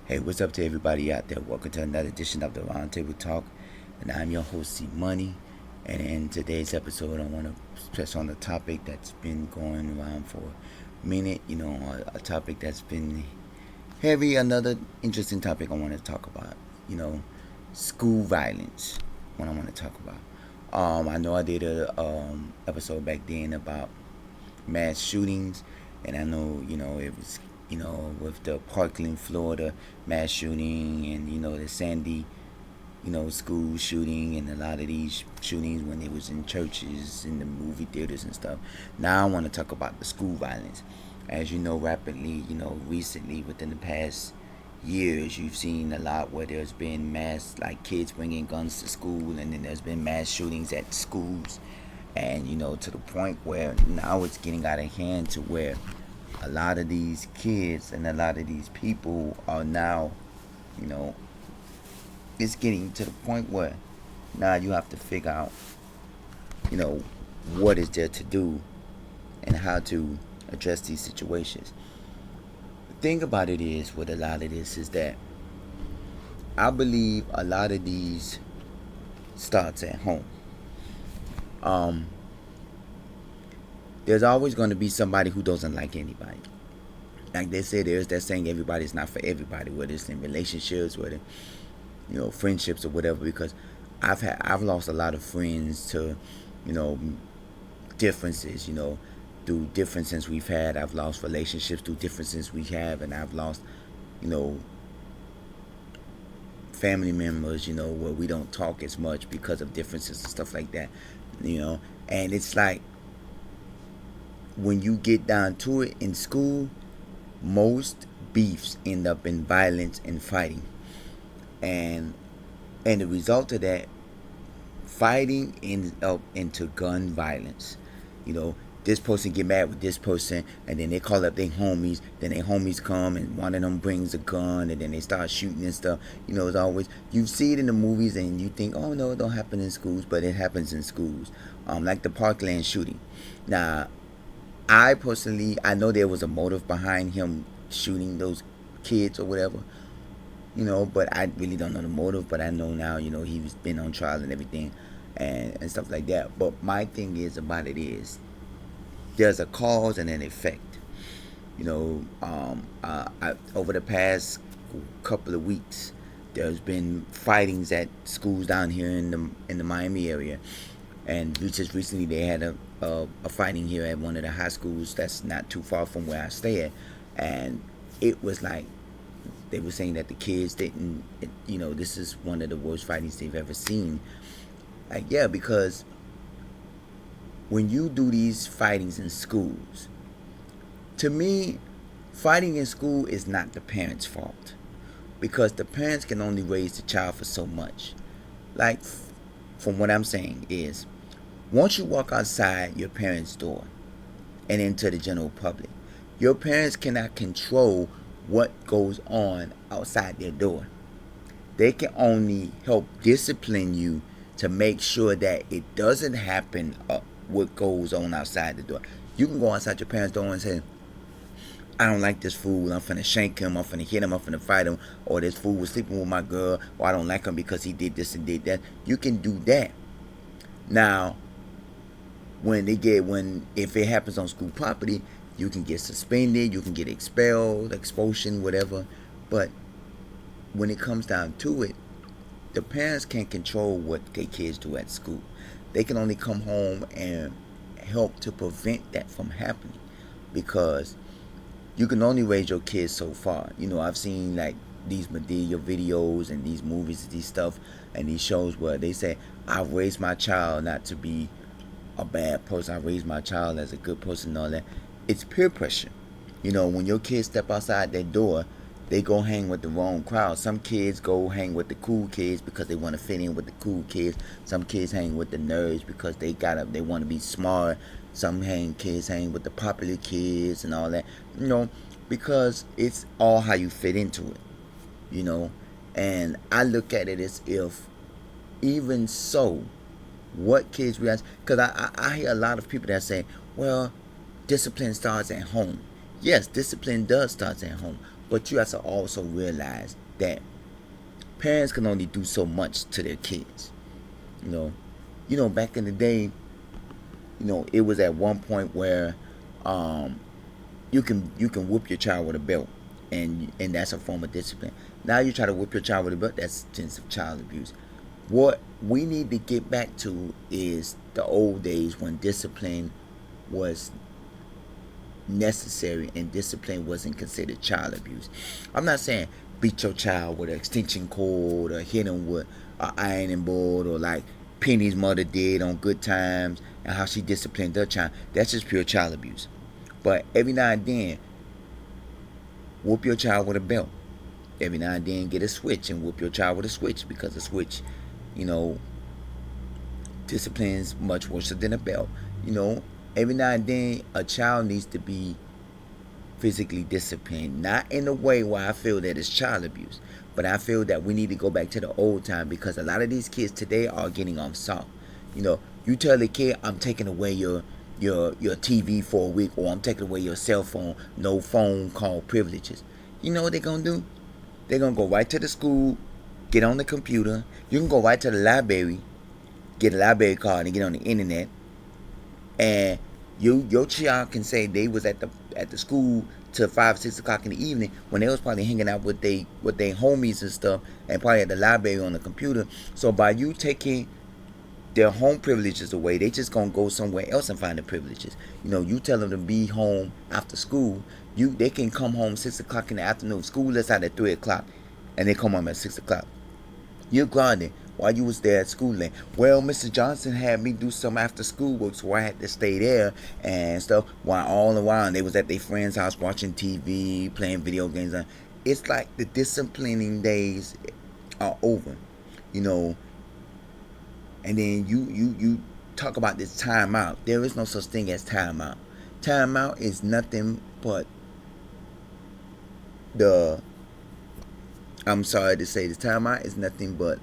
Hey, what's up to everybody out there? Welcome to another edition of the Roundtable Talk. And I'm your host, C Money. And in today's episode, I want to stress on a topic that's been going around for a minute. A topic that's been heavy. Another interesting topic I want to talk about. You know, school violence. What I want to talk about. I know I did a episode back then about mass shootings, and I know it was with the Parkland, Florida mass shooting, and the Sandy school shooting, and a lot of these shootings when it was in churches, in the movie theaters and stuff. Now I want to talk about the school violence. As you know, rapidly, recently within the past years, you've seen a lot where there's been mass, like kids bringing guns to school, and then there's been mass shootings at schools, and to the point where now it's getting out of hand to where a lot of these kids and a lot of these people are now, you know, it's getting to the point where now you have to figure out, you know, what is there to do and how to address these situations. The thing about it is, with a lot of this, is that I believe a lot of these starts at home. Um, there's always going to be somebody who doesn't like anybody. Like they say, there's that saying, everybody's not for everybody, whether it's in relationships, whether friendships or whatever. Because I've lost a lot of friends to you know differences. Through differences we've had. I've lost relationships through differences we have, and I've lost you know family members. Where we don't talk as much because of differences and stuff like that. And it's like, when you get down to it, in school, most beefs end up in violence and fighting, and the result of that fighting ends up into gun violence. You know, this person get mad with this person, and then they call up their homies. Then their homies come, and one of them brings a gun, and then they start shooting and stuff. It's always, you see it in the movies, and you think, oh no, it don't happen in schools, but it happens in schools. Like the Parkland shooting. Now, I personally, I know there was a motive behind him shooting those kids or whatever. But I really don't know the motive. But I know now, he's been on trial and everything, and stuff like that. But my thing is about it is, there's a cause and an effect. Over the past couple of weeks, there's been fightings at schools down here in the Miami area, and just recently they had a fighting here at one of the high schools that's not too far from where I stay at, and it was like they were saying that the kids didn't. This is one of the worst fightings they've ever seen. Like, yeah, because when you do these fightings in schools, to me, fighting in school is not the parents' fault, because the parents can only raise the child for so much. Like, from what I'm saying is, once you walk outside your parents' door and into the general public, your parents cannot control what goes on outside their door. They can only help discipline you to make sure that it doesn't happen, what goes on outside the door. You can go outside your parents' door and say, I don't like this fool, I'm finna shank him, I'm finna hit him, I'm finna fight him, or this fool was sleeping with my girl, or I don't like him because he did this and did that. You can do that. Now, if it happens on school property, you can get suspended, you can get expelled, expulsion, whatever. But when it comes down to it, the parents can't control what their kids do at school. They can only come home and help to prevent that from happening, because you can only raise your kids so far. I've seen like these Madea videos and these movies, these stuff, and these shows where they say, I've raised my child not to be a bad person. I raised my child as a good person and all that. It's peer pressure. When your kids step outside their door, they go hang with the wrong crowd. Some kids go hang with the cool kids because they want to fit in with the cool kids. Some kids hang with the nerds because they want to be smart. Some kids hang with the popular kids and all that. Because it's all how you fit into it. And I look at it as if, even so, what kids react, because I hear a lot of people that say, well, discipline starts at home. Yes, discipline does start at home, But you have to also realize that parents can only do so much to their kids. You know, back in the day, it was at one point where um, you can whoop your child with a belt, and that's a form of discipline. Now you try to whip your child with a belt, that's a sense of child abuse. What we need to get back to is the old days when discipline was necessary and discipline wasn't considered child abuse. I'm not saying beat your child with an extension cord or hit him with an ironing board, or like Penny's mother did on Good Times and how she disciplined her child. That's just pure child abuse. But every now and then, whoop your child with a belt. Every now and then, get a switch and whoop your child with a switch, because a switch, you know, disciplines much worse than a belt. You know, every now and then, a child needs to be physically disciplined. Not in a way where I feel that it's child abuse, but I feel that we need to go back to the old time, because a lot of these kids today are getting off soft. You tell the kid, I'm taking away your TV for a week, or I'm taking away your cell phone, no phone call privileges. You know what they're going to do? They're going to go right to the school, get on the computer. You can go right to the library, get a library card, and get on the internet. And your child can say they was at the school till 5-6 o'clock in the evening, when they was probably hanging out with they homies and stuff, and probably at the library on the computer. So by you taking their home privileges away, they just gonna go somewhere else and find the privileges. You tell them to be home after school. They can come home 6 o'clock in the afternoon. School lets out at 3 o'clock, and they come home at 6 o'clock. You're grounded while you was there at school. Then, well, Mr. Johnson had me do some after school work, so I had to stay there and stuff. While all the while they was at their friend's house watching TV, playing video games. It's like the disciplining days are over. And then you talk about this timeout. There is no such thing as timeout. Timeout is nothing but I'm sorry to say this, timeout is nothing but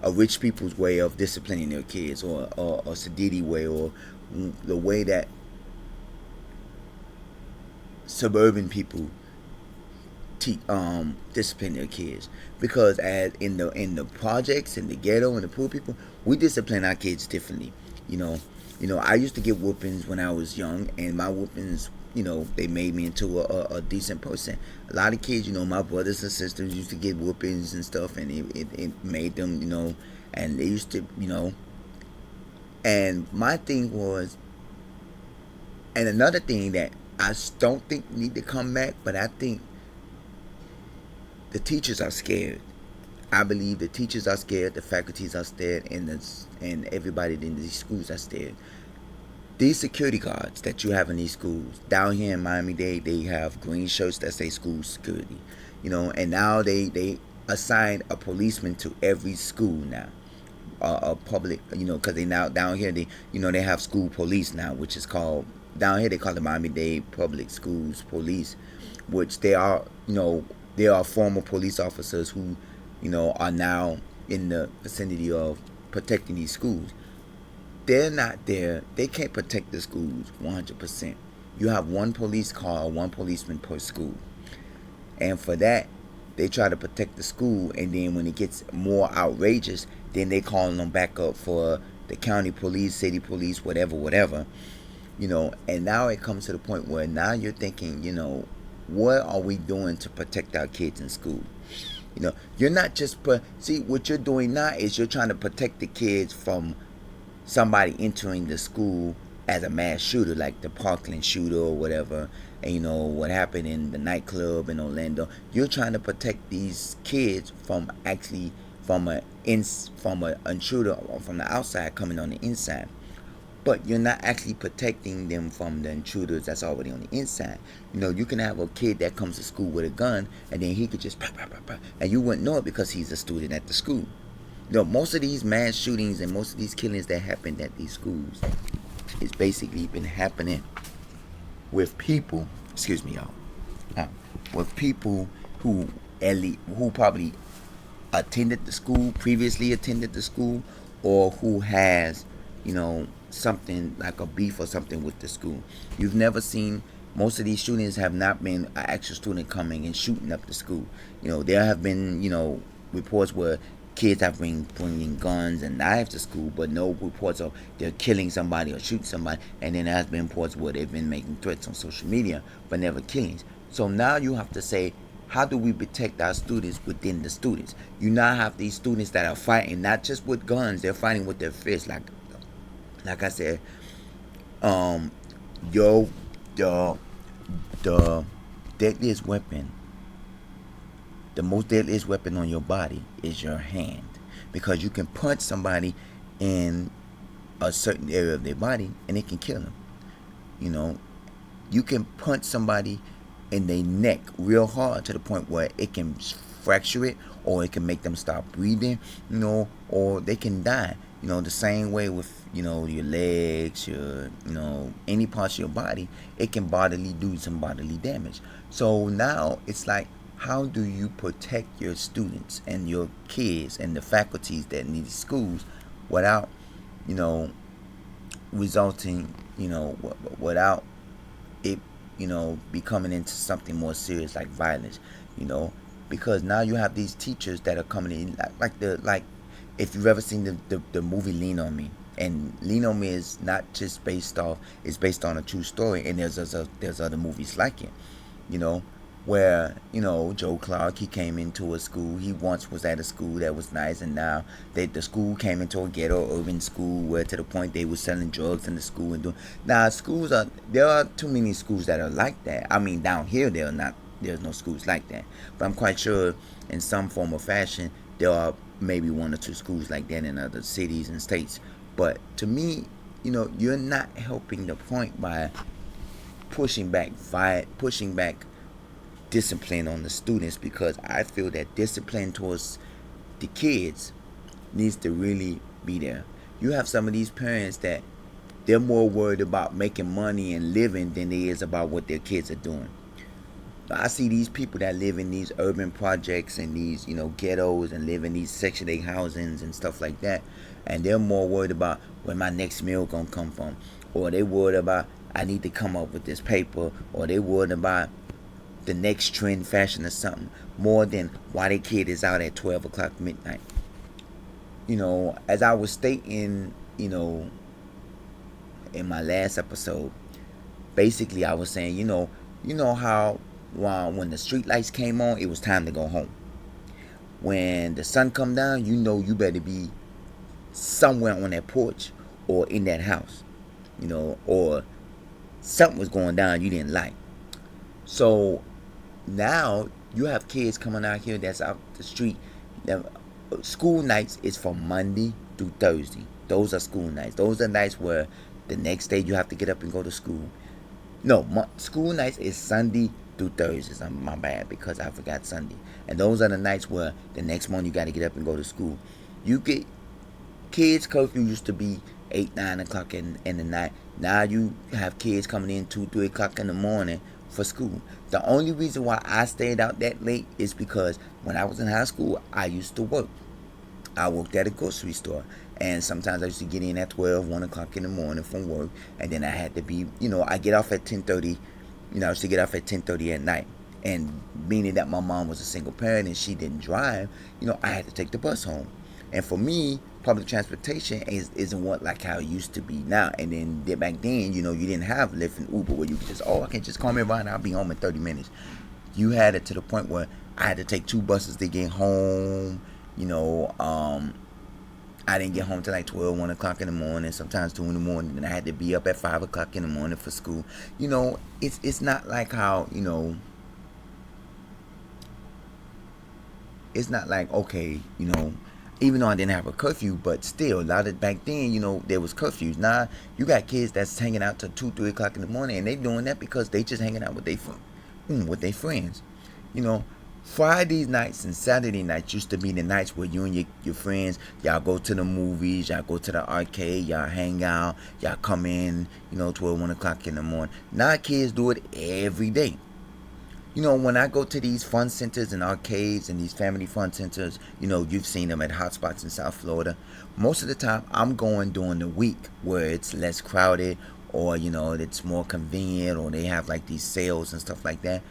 a rich people's way of disciplining their kids, or a Sadidi way, or the way that suburban people discipline their kids. Because as in the projects, in the ghetto, and the poor people, we discipline our kids differently. I used to get whoopings when I was young, and my whoopings, they made me into a decent person. A lot of kids, my brothers and sisters used to get whoopings and stuff, and it made them, and they used to, and my thing was, and another thing that I don't think need to come back, but I think the teachers are scared. I believe the teachers are scared, the faculties are scared, and everybody in these schools are scared. These security guards that you have in these schools, down here in Miami-Dade, they have green shirts that say school security, and now they assign a policeman to every school now, a public, because they now down here they have school police now, which is called, down here they call the Miami-Dade Public Schools Police, which they are former police officers who are now in the vicinity of protecting these schools. They're not there. They can't protect the schools 100%. You have one police car, one policeman per school. And for that, they try to protect the school. And then when it gets more outrageous, then they call them back up for the county police, city police, whatever. And now it comes to the point where now you're thinking, what are we doing to protect our kids in school? You're not just see, what you're doing now is you're trying to protect the kids from somebody entering the school as a mass shooter, like the Parkland shooter or whatever, and what happened in the nightclub in Orlando. You're trying to protect these kids from actually from an intruder from the outside coming on the inside. But you're not actually protecting them from the intruders that's already on the inside. You can have a kid that comes to school with a gun, and then he could just and you wouldn't know it because he's a student at the school. Most of these mass shootings and most of these killings that happened at these schools is basically been happening with people, excuse me, y'all, with people who probably previously attended the school, or who has, something like a beef or something with the school. You've never seen Most of these shootings have not been an actual student coming and shooting up the school. There have been, reports where kids have been bringing guns and knives to school, but no reports of they're killing somebody or shooting somebody. And then there has been reports where they've been making threats on social media, but never killings. So now you have to say, how do we protect our students within the students? You now have these students that are fighting not just with guns; they're fighting with their fists. Like I said, yo, the deadliest weapon, the most deadliest weapon on your body is your hand, because you can punch somebody in a certain area of their body and it can kill them. You can punch somebody in their neck real hard to the point where it can fracture it, or it can make them stop breathing, or they can die. The same way with, your legs, your, any parts of your body, it can do some bodily damage. So now it's like, how do you protect your students and your kids and the faculties that need schools without, resulting, without it, becoming into something more serious like violence, because now you have these teachers that are coming in like if you've ever seen the movie Lean on Me. And Lean on Me is not just based on a true story, and there's other movies like it, where Joe Clark, he came into a school. He once was at a school that was nice, and now the school came into a ghetto urban school where to the point they were selling drugs in the school and doing. Now there are too many schools that are like that. I mean, down here there's no schools like that, but I'm quite sure in some form or fashion there are maybe one or two schools like that in other cities and states. But to me, you're not helping the point by pushing back discipline on the students, because I feel that discipline towards the kids needs to really be there. You have some of these parents that they're more worried about making money and living than they is about what their kids are doing. I see these people that live in these urban projects and these, ghettos, and live in these Section 8 housings and stuff like that, and they're more worried about where my next meal gonna come from, or they worried about I need to come up with this paper, or they worried about the next trend fashion or something, more than why their kid is out at 12 o'clock midnight. As I was stating, in my last episode, basically I was saying, how when the street lights came on, it was time to go home. When the sun come down, you better be somewhere on that porch or in that house, or something was going down you didn't like. So now you have kids coming out here that's out the street. School nights is from Monday through Thursday. Those are school nights. Those are nights where the next day you have to get up and go to school. No, school nights is Sunday through Thursdays. My bad, because I forgot Sunday. And those are the nights where the next morning you got to get up and go to school. You get kids curfew used to be 8, 9 o'clock in the night. Now you have kids coming in 2, 3 o'clock in the morning for school. The only reason why I stayed out that late is because when I was in high school, I used to work. I worked at a grocery store, and sometimes I used to get in at 12, 1 o'clock in the morning from work, and then I had to be, I get off at 10:30. I used to get off at 10:30 at night, and meaning that my mom was a single parent and she didn't drive, I had to take the bus home. And for me, public transportation isn't what like how it used to be now. And then back then, you didn't have Lyft and Uber where you could just, I can just call me around and I'll be home in 30 minutes. You had it to the point where I had to take 2 buses to get home. I didn't get home till like 12, 1 o'clock in the morning, sometimes 2 in the morning. Then I had to be up at 5 o'clock in the morning for school. It's not like how, it's not like, okay, even though I didn't have a curfew, but still, a lot of back then, there was curfews. Now, you got kids that's hanging out till 2, 3 o'clock in the morning, and they doing that because they just hanging out with their friends. Friday nights and Saturday nights used to be the nights where you and your friends, y'all go to the movies, y'all go to the arcade, y'all hang out, y'all come in, 12, 1 o'clock in the morning. Now kids do it every day. When I go to these fun centers and arcades and these family fun centers, you've seen them at hotspots in South Florida. Most of the time, I'm going during the week where it's less crowded, or it's more convenient, or they have like these sales and stuff like that.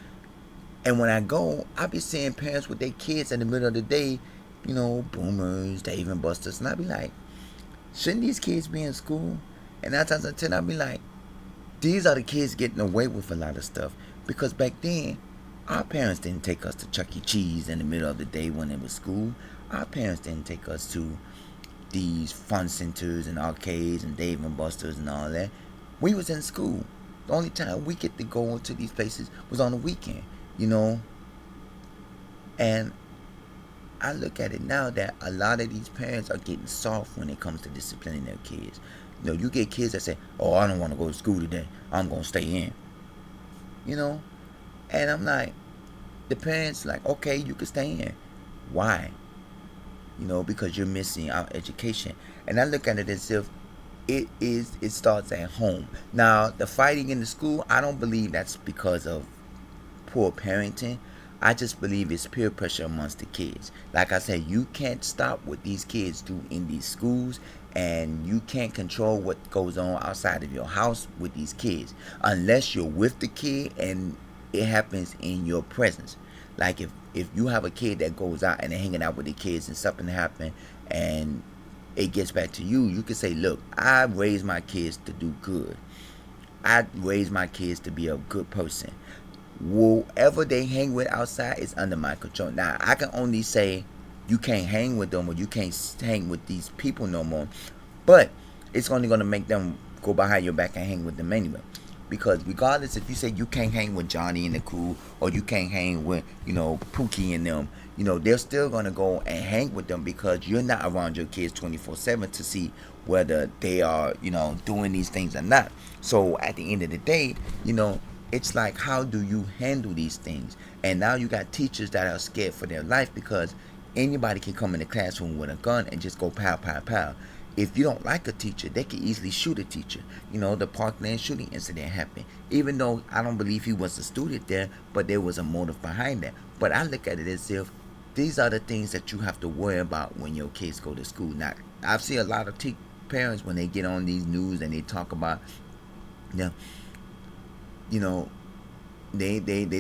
And when I go, I be seeing parents with their kids in the middle of the day, Boomers, Dave and Busters, and I be like, shouldn't these kids be in school? And 9 times out of 10, I be like, these are the kids getting away with a lot of stuff, because back then our parents didn't take us to Chuck E. Cheese in the middle of the day when it was school. Our parents didn't take us to these fun centers and arcades and Dave and Busters and all that. We was in school. The only time we get to go to these places was on the weekend, you know. And I look at it now that a lot of these parents are getting soft when it comes to disciplining their kids. You get kids that say, "Oh, I don't want to go to school today. I'm gonna stay in." You know, and I'm like, the parents like, okay, you can stay in. Why? Because you're missing out education. And I look at it as if it starts at home. Now, the fighting in the school, I don't believe that's because of poor parenting. I just believe it's peer pressure amongst the kids. Like I said, you can't stop what these kids do in these schools, and you can't control what goes on outside of your house with these kids unless you're with the kid and it happens in your presence. Like if you have a kid that goes out and they're hanging out with the kids and something happens and it gets back to you, you can say, look, I raised my kids to do good. I raised my kids to be a good person. Whoever they hang with outside is under my control. Now, I can only say you can't hang with them or you can't hang with these people no more. But it's only going to make them go behind your back and hang with them anyway. Because regardless if you say you can't hang with Johnny and the crew or you can't hang with, Pookie and them, they're still going to go and hang with them because you're not around your kids 24/7 to see whether they are, doing these things or not. So at the end of the day, it's like, how do you handle these things? And now you got teachers that are scared for their life because anybody can come in the classroom with a gun and just go pow, pow, pow. If you don't like a teacher, they can easily shoot a teacher. The Parkland shooting incident happened. Even though I don't believe he was a student there, but there was a motive behind that. But I look at it as if these are the things that you have to worry about when your kids go to school. Now, I've seen a lot of parents when they get on these news and they talk about, they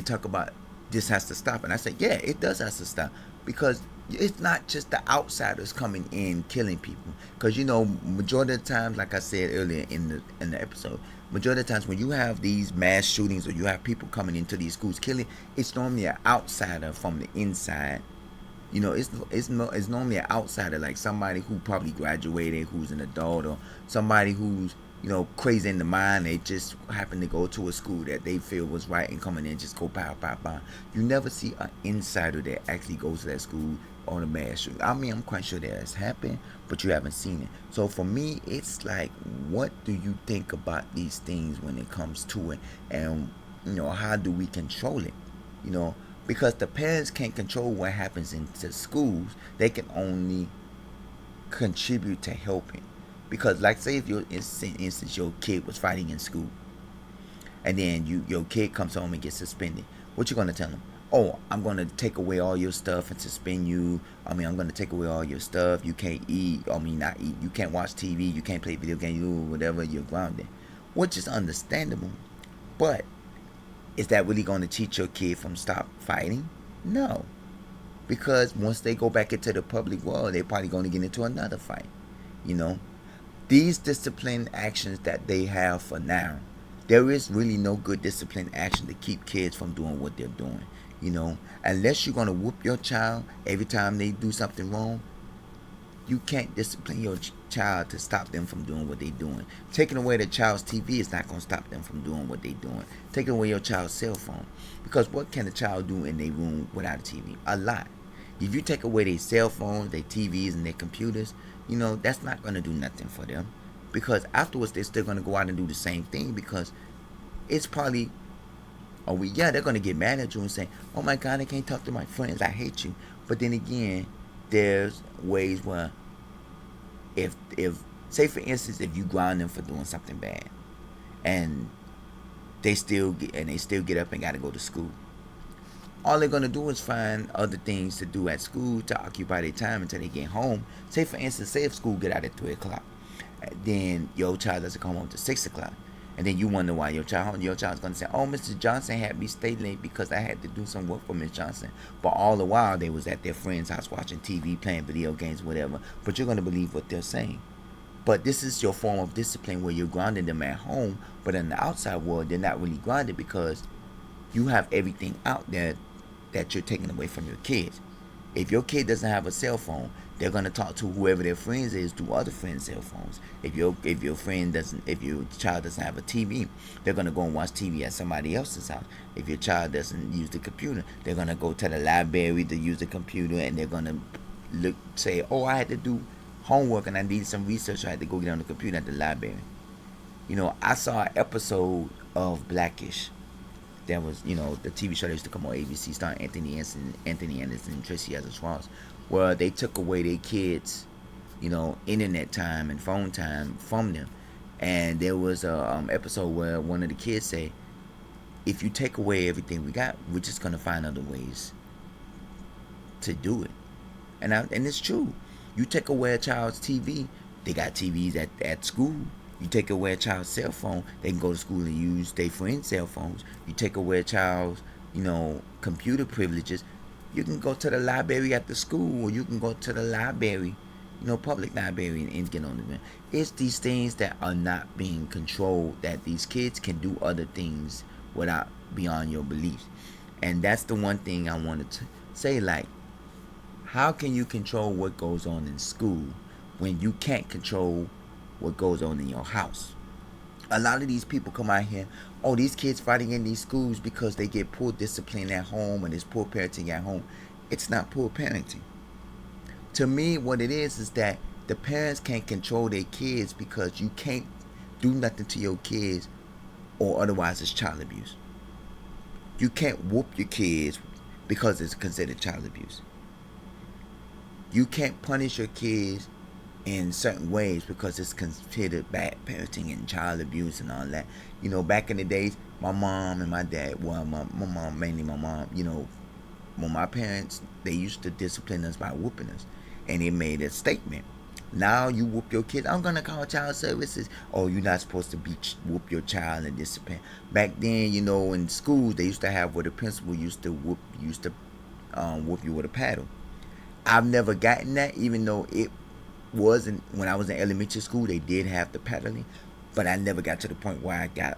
talk about this has to stop. And I say, yeah, it does have to stop, because it's not just the outsiders coming in killing people. Because majority of the times, like I said earlier in the episode, majority of the times when you have these mass shootings or you have people coming into these schools killing, it's normally an outsider from the inside. It's normally an outsider, like somebody who probably graduated, who's an adult, or somebody who's crazy in the mind. They just happen to go to a school that they feel was right and coming in just go pow, pow, pow. You never see an insider that actually goes to that school on a mass shooting. I mean, I'm quite sure that has happened, but you haven't seen it. So for me, it's like, what do you think about these things when it comes to it? And, how do we control it? Because the parents can't control what happens into schools. They can only contribute to helping. Because, like, say if instance your kid was fighting in school, and then your kid comes home and gets suspended, what you gonna tell them? Oh, I'm gonna take away all your stuff and suspend you. I'm gonna take away all your stuff. You can't eat. Not eat. You can't watch TV. You can't play video games. You whatever. You're grounded, which is understandable. But is that really gonna teach your kid from stop fighting? No, because once they go back into the public world, they're probably gonna get into another fight. These discipline actions that they have for now, there is really no good discipline action to keep kids from doing what they're doing. Unless you're going to whoop your child every time they do something wrong, you can't discipline your child to stop them from doing what they're doing. Taking away the child's TV is not going to stop them from doing what they're doing. Taking away your child's cell phone, because what can a child do in their room without a TV? A lot. If you take away their cell phones, their TVs, and their computers, that's not going to do nothing for them. Because afterwards, they're still going to go out and do the same thing, because it's probably, they're going to get mad at you and say, oh my God, I can't talk to my friends, I hate you. But then again, there's ways where if say for instance, if you ground them for doing something bad, and they still get up and got to go to school, all they're going to do is find other things to do at school to occupy their time until they get home. Say for instance, if school get out at 3 o'clock, then your child doesn't come home to 6 o'clock. And then you wonder why your child's gonna say, "Oh, Mrs. Johnson had me stay late because I had to do some work for Miss Johnson." But all the while they was at their friend's house watching TV, playing video games, whatever. But you're gonna believe what they're saying. But this is your form of discipline where you're grounding them at home, but in the outside world they're not really grounded because you have everything out there that you're taking away from your kids. If your kid doesn't have a cell phone, they're gonna talk to whoever their friends is through other friends' cell phones. If your child doesn't have a TV, they're gonna go and watch TV at somebody else's house. If your child doesn't use the computer, they're gonna go to the library to use the computer, and they're gonna say, "Oh, I had to do homework and I needed some research. So I had to go get on the computer at the library." I saw an episode of Blackish. That was, the TV show that used to come on ABC, starring Anthony Anderson, and Tracy Ellis Ross, where they took away their kids, internet time and phone time from them. And there was a episode where one of the kids say, "If you take away everything we got, we're just gonna find other ways to do it." And it's true. You take away a child's TV, they got TVs at school. You take away a child's cell phone, they can go to school and use their friends' cell phones. You take away a child's, computer privileges, you can go to the library at the school, or you can go to the library, public library, and get on the net. It's these things that are not being controlled, that these kids can do other things without beyond your beliefs. And that's the one thing I wanted to say, like, how can you control what goes on in school when you can't control what goes on in your house? A lot of these people come out here, "Oh, these kids fighting in these schools because they get poor discipline at home and there's poor parenting at home." It's not poor parenting. To me, what it is that the parents can't control their kids because you can't do nothing to your kids, or otherwise it's child abuse. You can't whoop your kids because it's considered child abuse. You can't punish your kids in certain ways because it's considered bad parenting and child abuse and all that. Back in the days, my mom and my dad, well, my mom, mainly my mom, when my parents, they used to discipline us by whooping us. And they made a statement. Now you whoop your kid, "I'm going to call child services." "Oh, you're not supposed to whoop your child and discipline." Back then, in schools, they used to have where the principal used to whoop you with a paddle. I've never gotten that, even though it wasn't, when I was in elementary school, they did have the paddling, but I never got to the point where I got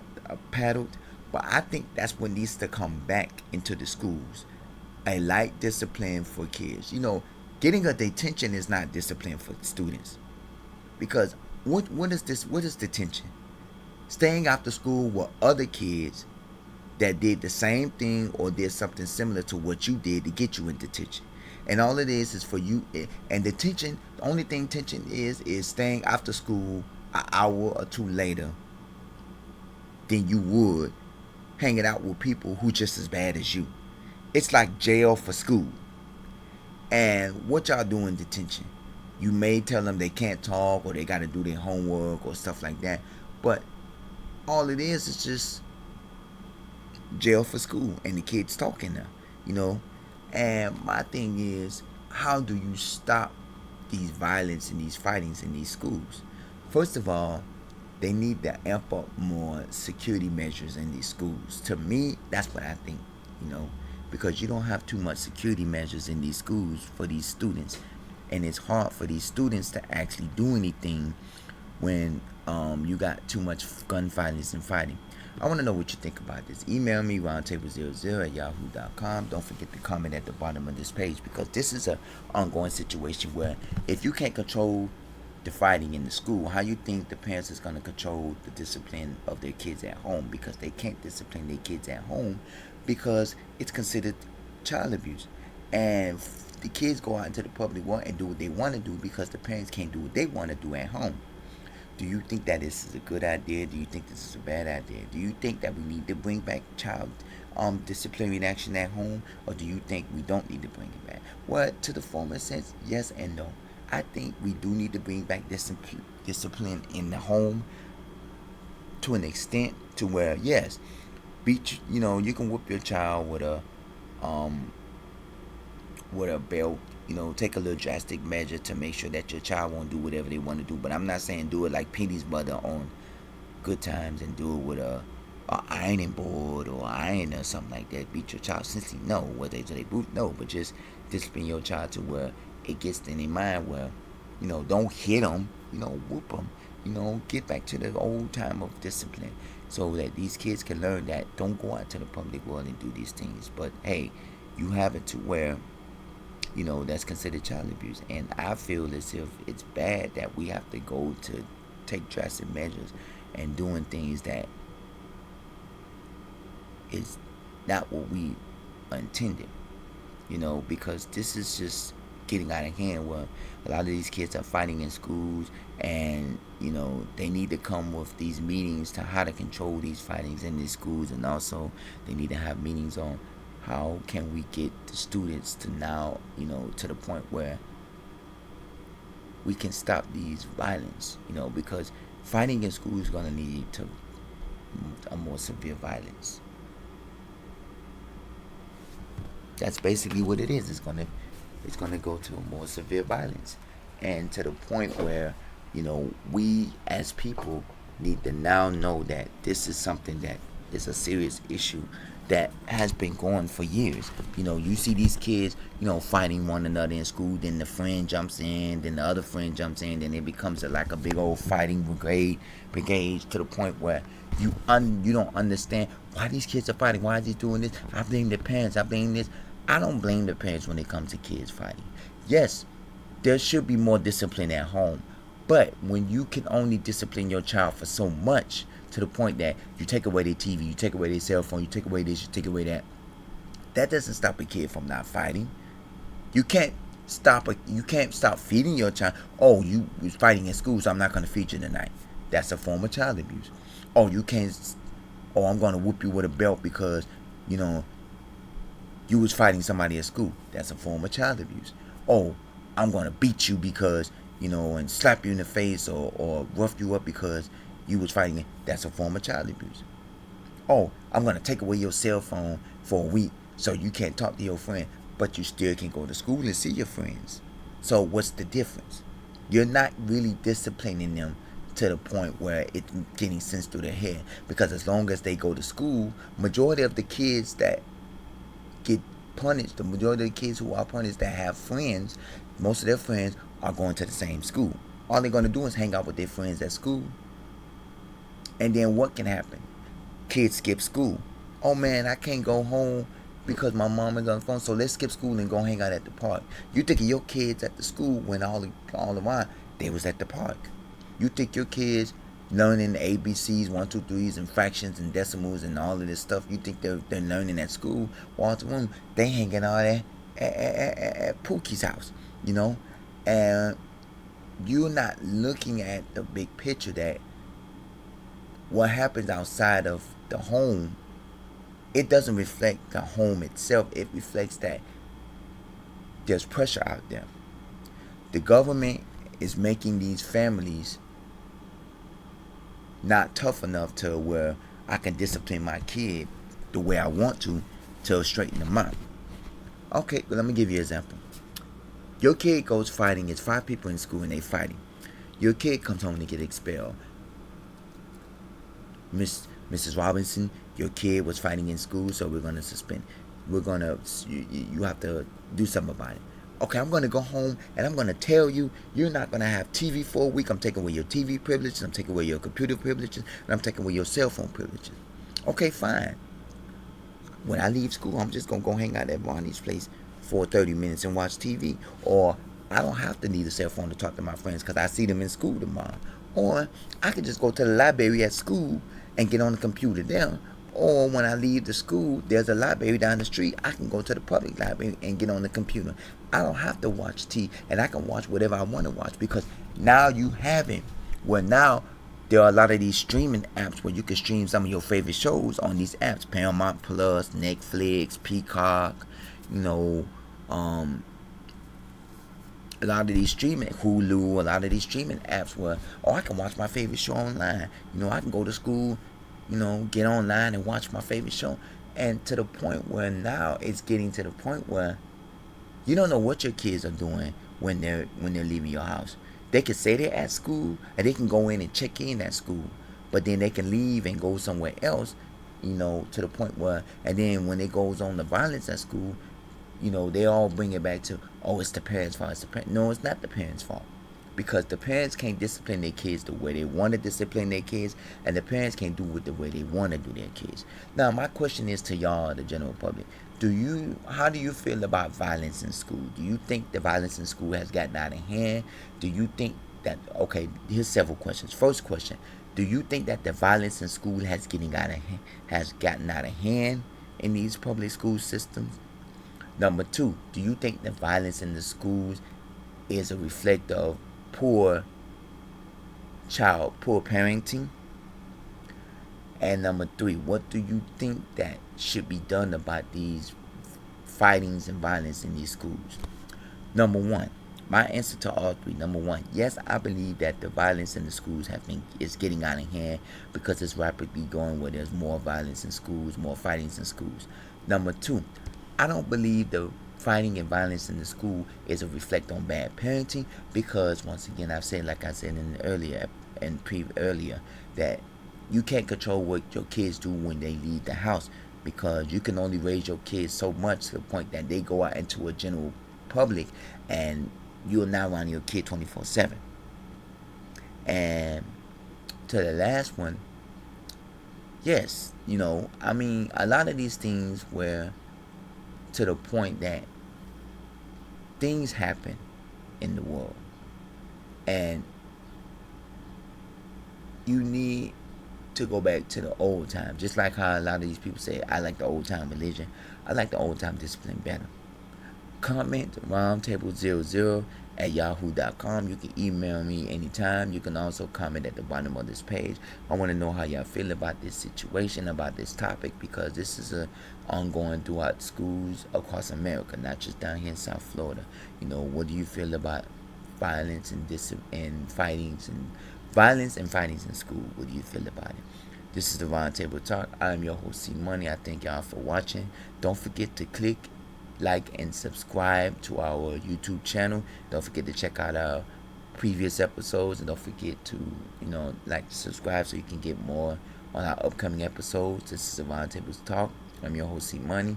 paddled. But I think that's what needs to come back into the schools, a light discipline for kids. Getting a detention is not discipline for students, because what is this? What is detention? Staying after school with other kids that did the same thing or did something similar to what you did to get you in detention. And all it is for you. And detention, the only thing detention is staying after school an hour or two later than you would hanging out with people who just as bad as you. It's like jail for school. And what y'all do in detention? You may tell them they can't talk, or they got to do their homework or stuff like that. But all it is just jail for school, and the kids talking now. And my thing is, how do you stop these violence and these fightings in these schools? First of all, they need to amp up more security measures in these schools. To me, that's what I think, because you don't have too much security measures in these schools for these students. And it's hard for these students to actually do anything when you got too much gun violence and fighting. I want to know what you think about this. Email me, roundtable00@yahoo.com. Don't forget to comment at the bottom of this page, because this is an ongoing situation where if you can't control the fighting in the school, how you think the parents is going to control the discipline of their kids at home? Because they can't discipline their kids at home because it's considered child abuse. And the kids go out into the public world and do what they want to do because the parents can't do what they want to do at home. Do you think that this is a good idea? Do you think this is a bad idea? Do you think that we need to bring back child disciplinary action at home, or do you think we don't need to bring it back? Well, to the former sense, yes and no. I think we do need to bring back discipline in the home to an extent to where, yes, you can whoop your child with a belt, take a little drastic measure to make sure that your child won't do whatever they want to do. But I'm not saying do it like Petey's mother on good times and do it with a ironing board or iron or something like that. Beat your child since they know whether they both know, but just discipline your child to where it gets in their mind where, don't hit them, whoop them, get back to the old time of discipline so that these kids can learn that don't go out to the public world and do these things. But hey, you have it to where that's considered child abuse. And I feel as if it's bad that we have to go to take drastic measures and doing things that is not what we intended, because this is just getting out of hand where a lot of these kids are fighting in schools, and they need to come with these meetings to how to control these fightings in these schools, and also they need to have meetings on how can we get the students to now, to the point where we can stop these violence, because fighting in school is going to lead to a more severe violence. That's basically what it is. It's gonna go to a more severe violence, and to the point where we as people need to now know that this is something that is a serious issue that has been going for years. You see these kids, fighting one another in school. Then the friend jumps in, then the other friend jumps in, then it becomes like a big old fighting brigade to the point where you don't understand why these kids are fighting. Why is he doing this? I blame the parents. I blame this. I don't blame the parents when it comes to kids fighting. Yes, there should be more discipline at home, but when you can only discipline your child for so much, to the point that you take away their TV, you take away their cell phone, you take away this, you take away that, that doesn't stop a kid from not fighting. You can't stop feeding your child. Oh, you was fighting in school, so I'm not going to feed you tonight. That's a form of child abuse. Oh, you can't. Oh, I'm going to whoop you with a belt because you was fighting somebody at school. That's a form of child abuse. Oh, I'm going to beat you because and slap you in the face or rough you up because you was fighting. That's a form of child abuse. Oh, I'm going to take away your cell phone for a week so you can't talk to your friend, but you still can go to school and see your friends. So what's the difference? You're not really disciplining them to the point where it's getting sense through their head, because as long as they go to school, majority of the kids that get punished, the majority of the kids who are punished that have friends, most of their friends are going to the same school. All they're going to do is hang out with their friends at school. And then what can happen? Kids skip school. Oh man, I can't go home because my mom is on the phone, so let's skip school and go hang out at the park. You think of your kids at the school when all the while they was at the park. You think your kids learning the ABCs, 1, 2, 3s, and fractions and decimals and all of this stuff, you think they're learning at school? Walter room, they hanging out at Pookie's house, and you're not looking at the big picture that what happens outside of the home, it doesn't reflect the home itself. It reflects that there's pressure out there. The government is making these families not tough enough to where I can discipline my kid the way I want to straighten them out. Okay, let me give you an example. Your kid goes fighting. It's 5 people in school and they fighting. Your kid comes home to get expelled. Mrs. Robinson, your kid was fighting in school, so we're gonna suspend. You have to do something about it. Okay, I'm gonna go home and I'm gonna tell you you're not gonna have TV for a week. I'm taking away your TV privileges. I'm taking away your computer privileges, and I'm taking away your cell phone privileges. Okay, fine. When I leave school, I'm just gonna go hang out at Barney's place for 30 minutes and watch TV, or I don't have to need a cell phone to talk to my friends because I see them in school tomorrow. Or I can just go to the library at school and get on the computer there. Or when I leave the school, there's a library down the street. I can go to the public library and get on the computer. I don't have to watch TV, and I can watch whatever I want to watch, because now you have it. Well, now there are a lot of these streaming apps where you can stream some of your favorite shows on these apps. Paramount Plus, Netflix, Peacock, a lot of these streaming, Hulu, a lot of these streaming apps where, I can watch my favorite show online. I can go to school, get online and watch my favorite show. And to the point where now it's getting to the point where you don't know what your kids are doing when they're leaving your house. They can say they're at school and they can go in and check in at school. but then they can leave and go somewhere else, to the point where, and then when it goes on the violence at school, they all bring it back to, oh, it's the parents' fault. No, it's not the parents' fault. Because the parents can't discipline their kids the way they want to discipline their kids, and the parents can't do it the way they want to do their kids. Now, my question is to y'all, the general public: how do you feel about violence in school? Do you think the violence in school has gotten out of hand? Do you think that? Okay, here's several questions. First question: do you think that the violence in school has gotten out of hand in these public school systems? Number two, do you think the violence in the schools is a reflect of poor poor parenting? And number three, what do you think that should be done about these fightings and violence in these schools? Number one, my answer to all three. Number one, yes, I believe that the violence in the schools is getting out of hand because it's rapidly going where there's more violence in schools, more fightings in schools. Number two, I don't believe the fighting and violence in the school is a reflect on bad parenting, because once again, I've said, like I said earlier, that you can't control what your kids do when they leave the house, because you can only raise your kids so much to the point that they go out into a general public and you're now around your kid 24/7. And to the last one, yes, a lot of these things were to the point that things happen in the world, and you need to go back to the old time. Just like how a lot of these people say, I like the old time religion, I like the old time discipline better. Comment roundtable00@yahoo.com. You can email me anytime. You can also comment at the bottom of this page. I want to know how y'all feel about this situation, about this topic, because this is ongoing throughout schools across America, not just down here in South Florida. What do you feel about violence and fightings in school? What do you feel about it? This is the Roundtable Talk. I am your host, C Money. I thank y'all for watching. Don't forget to click like and subscribe to our YouTube channel. Don't forget to check out our previous episodes, and don't forget to subscribe so you can get more on our upcoming episodes. This is the Roundtable Talk. I'm your host, C Money.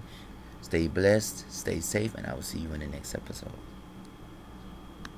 Stay blessed, stay safe, and I will see you in the next episode.